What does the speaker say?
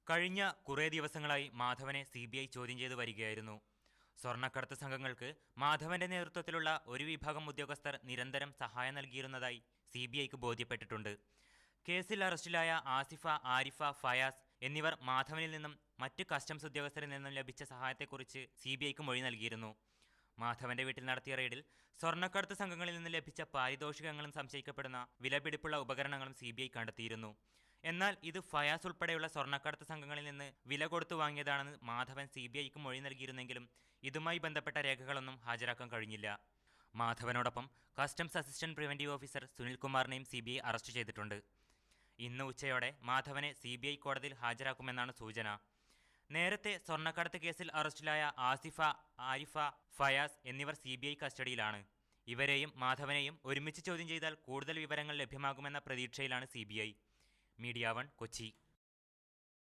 കഴിഞ്ഞ കുറേ ദിവസങ്ങളായി മാധവനെ CBI ചോദ്യം ചെയ്തു വരികയായിരുന്നു. സ്വർണ്ണക്കടത്ത് സംഘങ്ങൾക്ക് മാധവന്റെ നേതൃത്വത്തിലുള്ള ഒരു വിഭാഗം ഉദ്യോഗസ്ഥർ നിരന്തരം സഹായം നൽകിയിരുന്നതായി CBIക്ക് ബോധ്യപ്പെട്ടിട്ടുണ്ട്. കേസിൽ അറസ്റ്റിലായ ആസിഫ, ആരിഫ, ഫയാസ് എന്നിവർ മാധവനിൽ നിന്നും മറ്റ് കസ്റ്റംസ് ഉദ്യോഗസ്ഥരിൽ നിന്നും ലഭിച്ച സഹായത്തെക്കുറിച്ച് CBIക്ക് മൊഴി നൽകിയിരുന്നു. മാധവന്റെ വീട്ടിൽ നടത്തിയ റെയ്ഡിൽ സ്വർണ്ണക്കടത്ത് സംഘങ്ങളിൽ നിന്ന് ലഭിച്ച പാരിതോഷികങ്ങളും സംശയിക്കപ്പെടുന്ന വിലപിടിപ്പുള്ള ഉപകരണങ്ങളും CBI കണ്ടെത്തിയിരുന്നു. എന്നാൽ ഇത് ഫയാസ് ഉൾപ്പെടെയുള്ള സ്വർണ്ണക്കടത്ത് സംഘങ്ങളിൽ നിന്ന് വില കൊടുത്തു വാങ്ങിയതാണെന്ന് മാധവൻ CBIക്ക് മൊഴി നൽകിയിരുന്നെങ്കിലും ഇതുമായി ബന്ധപ്പെട്ട രേഖകളൊന്നും ഹാജരാക്കാൻ കഴിഞ്ഞില്ല. മാധവനോടൊപ്പം കസ്റ്റംസ് അസിസ്റ്റന്റ് പ്രിവന്റീവ് ഓഫീസർ സുനിൽകുമാറിനെയും CBI അറസ്റ്റ് ചെയ്തിട്ടുണ്ട്. ഇന്ന് ഉച്ചയോടെ മാധവനെ CBI കോടതിയിൽ ഹാജരാക്കുമെന്നാണ് സൂചന. നേരത്തെ സ്വർണ്ണക്കടത്ത് കേസിൽ അറസ്റ്റിലായ ആസിഫ, ആരിഫ, ഫയാസ് എന്നിവർ CBI കസ്റ്റഡിയിലാണ്. ഇവരെയും മാധവനെയും ഒരുമിച്ച് ചോദ്യം ചെയ്താൽ കൂടുതൽ വിവരങ്ങൾ ലഭ്യമാകുമെന്ന പ്രതീക്ഷയിലാണ് CBI. മീഡിയ 1 കൊച്ചി.